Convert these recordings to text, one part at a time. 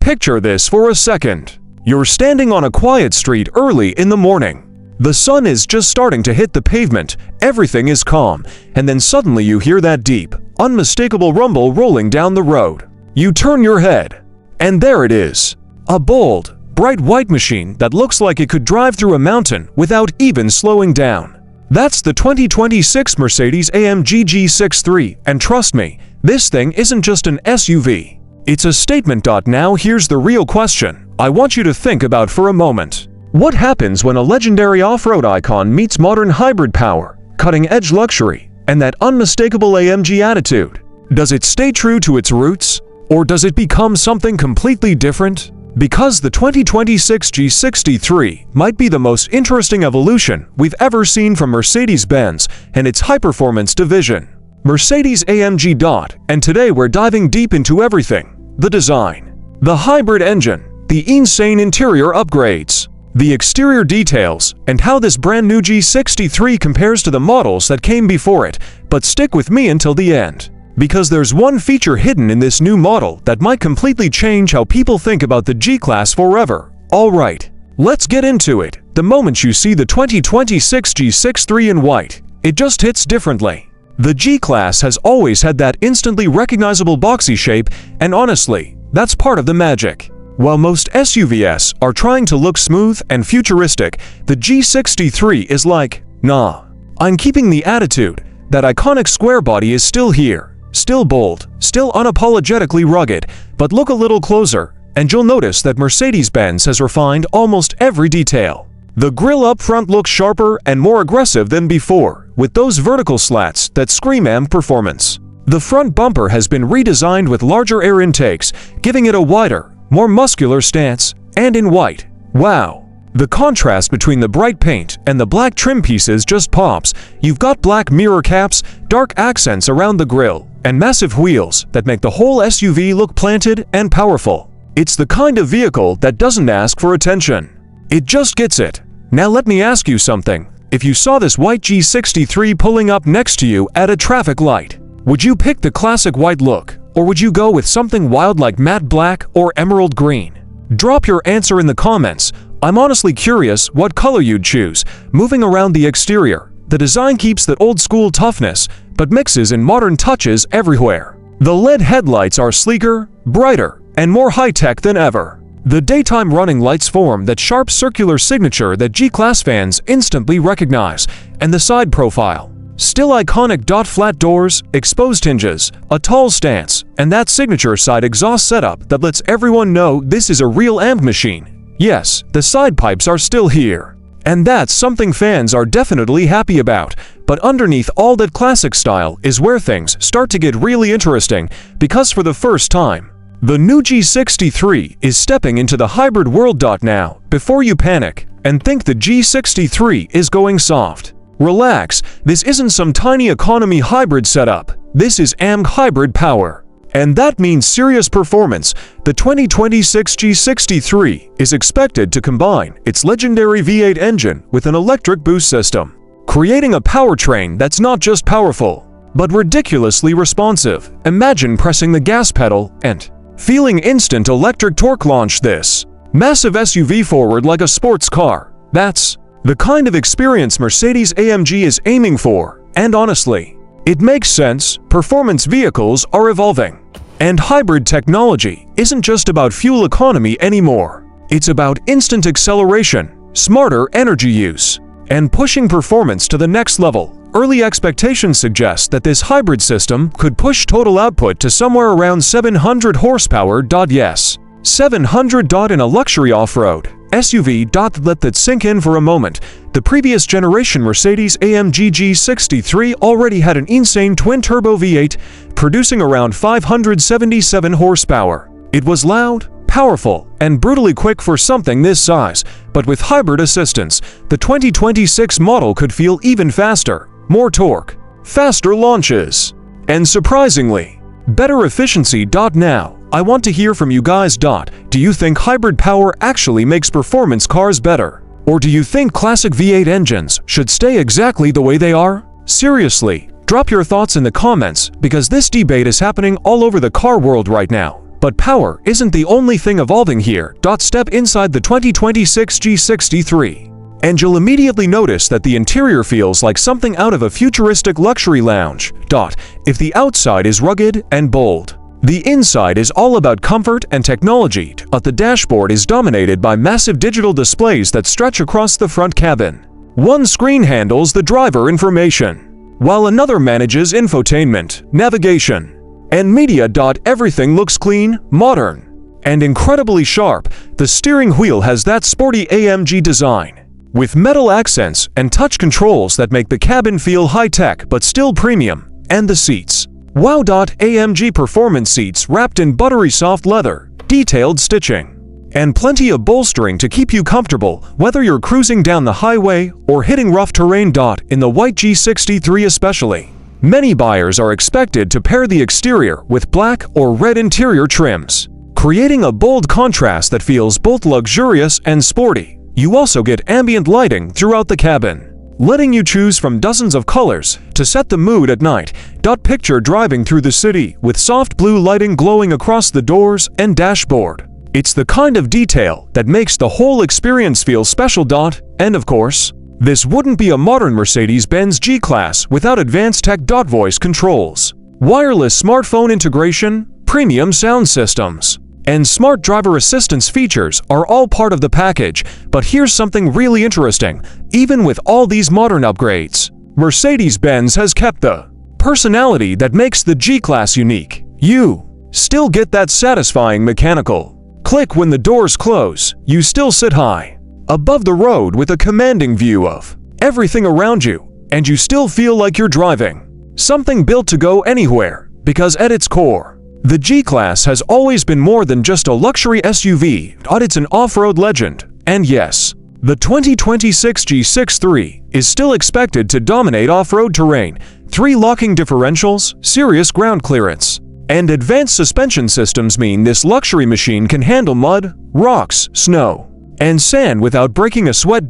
Picture this for a second. You're standing on a quiet street early in the morning. The sun is just starting to hit the pavement, everything is calm, and then suddenly you hear that deep, unmistakable rumble rolling down the road. You turn your head, and there it is. A bold, bright white machine that looks like it could drive through a mountain without even slowing down. That's the 2026 Mercedes-AMG G63, and trust me, this thing isn't just an SUV. It's a statement. Now here's the real question I want you to think about for a moment. What happens when a legendary off-road icon meets modern hybrid power, cutting-edge luxury, and that unmistakable AMG attitude? Does it stay true to its roots, or does it become something completely different? Because the 2026 G63 might be the most interesting evolution we've ever seen from Mercedes-Benz and its high-performance division, Mercedes-AMG. And today we're diving deep into everything: the design, the hybrid engine, the insane interior upgrades, the exterior details, and how this brand new G63 compares to the models that came before it. But stick with me until the end, because there's one feature hidden in this new model that might completely change how people think about the G-Class forever. Alright, let's get into it. The moment you see the 2026 G63 in white, it just hits differently. The G-Class has always had that instantly recognizable boxy shape, and honestly, that's part of the magic. While most SUVs are trying to look smooth and futuristic, the G63 is like, nah, I'm keeping the attitude. That iconic square body is still here, still bold, still unapologetically rugged. But look a little closer, and you'll notice that Mercedes-Benz has refined almost every detail. The grille up front looks sharper and more aggressive than before, with those vertical slats that scream AM performance. The front bumper has been redesigned with larger air intakes, giving it a wider, more muscular stance, and in white. Wow! The contrast between the bright paint and the black trim pieces just pops. You've got black mirror caps, dark accents around the grille, and massive wheels that make the whole SUV look planted and powerful. It's the kind of vehicle that doesn't ask for attention. It just gets it. Now let me ask you something. If you saw this white G63 pulling up next to you at a traffic light, would you pick the classic white look? Or would you go with something wild like matte black or emerald green? Drop your answer in the comments. I'm honestly curious what color you'd choose. Moving around the exterior, the design keeps that old-school toughness, but mixes in modern touches everywhere. The LED headlights are sleeker, brighter, and more high-tech than ever. The daytime running lights form that sharp circular signature that G-Class fans instantly recognize, and the side profile. Still iconic. Flat doors, exposed hinges, a tall stance, and that signature side exhaust setup that lets everyone know this is a real AMG machine. Yes, the side pipes are still here, and that's something fans are definitely happy about. But underneath all that classic style is where things start to get really interesting, because for the first time, the new G63 is stepping into the hybrid world. Now, before you panic and think the G63 is going soft, relax, this isn't some tiny economy hybrid setup. This is AMG hybrid power. And that means serious performance. The 2026 G63 is expected to combine its legendary V8 engine with an electric boost system, creating a powertrain that's not just powerful, but ridiculously responsive. Imagine pressing the gas pedal and feeling instant electric torque. Launch this massive SUV forward like a sports car. That's the kind of experience Mercedes-AMG is aiming for, and honestly, it makes sense. Performance vehicles are evolving, and hybrid technology isn't just about fuel economy anymore. It's about instant acceleration, smarter energy use, and pushing performance to the next level. Early expectations suggest that this hybrid system could push total output to somewhere around 700 horsepower. Yes, 700. In a luxury off-road SUV. Let that sink in for a moment. The previous generation Mercedes-AMG G63 already had an insane twin-turbo V8, producing around 577 horsepower. It was loud, powerful, and brutally quick for something this size, but with hybrid assistance, the 2026 model could feel even faster, more torque, faster launches, and surprisingly, better efficiency. Now, I want to hear from you guys. Do you think hybrid power actually makes performance cars better? Or do you think classic V8 engines should stay exactly the way they are? Seriously, drop your thoughts in the comments, because this debate is happening all over the car world right now. But power isn't the only thing evolving here. Step inside the 2026 G63. And you'll immediately notice that the interior feels like something out of a futuristic luxury lounge. If the outside is rugged and bold, the inside is all about comfort and technology. The dashboard is dominated by massive digital displays that stretch across the front cabin. One screen handles the driver information, while another manages infotainment, navigation, and media. Everything looks clean, modern, and incredibly sharp. The steering wheel has that sporty AMG design, with metal accents and touch controls that make the cabin feel high-tech but still premium. And the seats. Wow! AMG performance seats wrapped in buttery soft leather, detailed stitching, and plenty of bolstering to keep you comfortable whether you're cruising down the highway or hitting rough terrain. In the white G63 especially, many buyers are expected to pair the exterior with black or red interior trims, creating a bold contrast that feels both luxurious and sporty. You also get ambient lighting throughout the cabin, letting you choose from dozens of colors to set the mood at night. Picture driving through the city with soft blue lighting glowing across the doors and dashboard. It's the kind of detail that makes the whole experience feel special. And of course, this wouldn't be a modern Mercedes-Benz G-Class without advanced tech. Voice controls, wireless smartphone integration, premium sound systems, and smart driver assistance features are all part of the package. But here's something really interesting. Even with all these modern upgrades, Mercedes-Benz has kept the personality that makes the G-Class unique. You still get that satisfying mechanical click when the doors close. You still sit high above the road with a commanding view of everything around you, and you still feel like you're driving something built to go anywhere. Because at its core, the G-Class has always been more than just a luxury SUV. It's an off-road legend. And yes, the 2026 G63 is still expected to dominate off-road terrain. 3 locking differentials, serious ground clearance, and advanced suspension systems mean this luxury machine can handle mud, rocks, snow, and sand without breaking a sweat.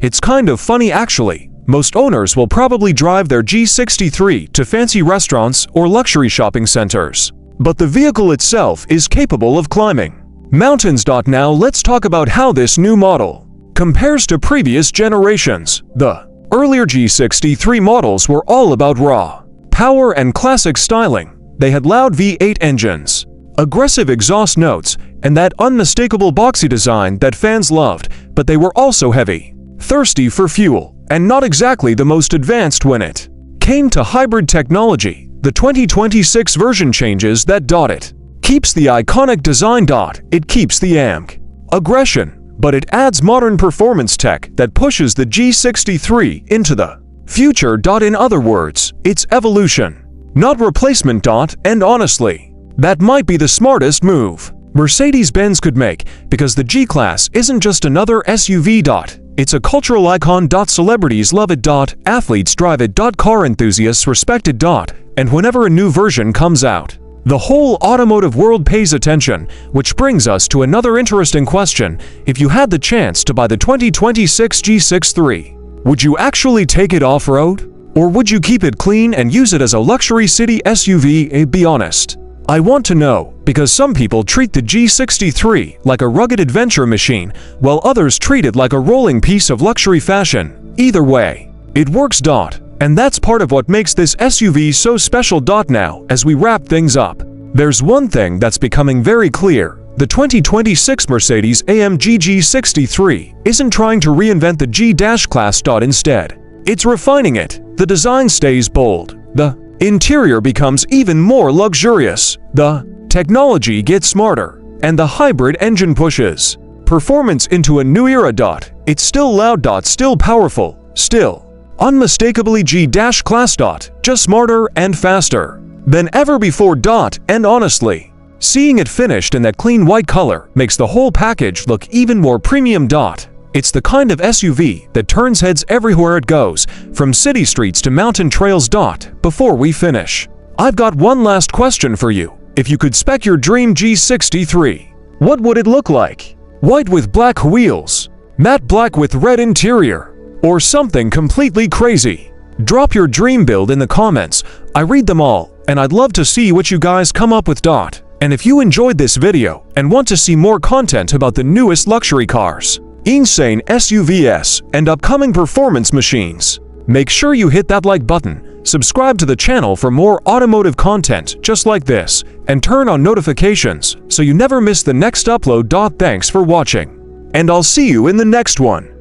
It's kind of funny actually. Most owners will probably drive their G63 to fancy restaurants or luxury shopping centers, but the vehicle itself is capable of climbing mountains. Now let's talk about how this new model compares to previous generations. The earlier G63 models were all about raw power and classic styling. They had loud V8 engines, aggressive exhaust notes, and that unmistakable boxy design that fans loved, but they were also heavy, thirsty for fuel, and not exactly the most advanced when it came to hybrid technology. The 2026 version changes that. It keeps the iconic design. It keeps the AMG aggression, but it adds modern performance tech that pushes the G63 into the future. In other words, it's evolution, not replacement. And honestly, that might be the smartest move Mercedes-Benz could make, because the G-Class isn't just another SUV. It's a cultural icon. Celebrities love it. Athletes drive it. Car enthusiasts respect it. And whenever a new version comes out, the whole automotive world pays attention. Which brings us to another interesting question. If you had the chance to buy the 2026 G63, would you actually take it off-road? Or would you keep it clean and use it as a luxury city SUV? Be honest. I want to know, because some people treat the G63 like a rugged adventure machine, while others treat it like a rolling piece of luxury fashion. Either way, it works. And that's part of what makes this SUV so special. Now, as we wrap things up, there's one thing that's becoming very clear. The 2026 Mercedes-AMG G63 isn't trying to reinvent the G-Class. Instead, it's refining it. The design stays bold. The interior becomes even more luxurious. The technology gets smarter. And the hybrid engine pushes performance into a new era. It's still loud. Still powerful. Still unmistakably G-Class. Just smarter and faster than ever before. And honestly, seeing it finished in that clean white color makes the whole package look even more premium. It's the kind of SUV that turns heads everywhere it goes, from city streets to mountain trails. Before we finish, I've got one last question for you. If you could spec your dream G63, what would it look like? White with black wheels, matte black with red interior, or something completely crazy? Drop your dream build in the comments. I read them all, and I'd love to see what you guys come up with. And if you enjoyed this video and want to see more content about the newest luxury cars, insane SUVs, and upcoming performance machines, make sure you hit that like button, subscribe to the channel for more automotive content just like this, and turn on notifications so you never miss the next upload. Thanks for watching, and I'll see you in the next one.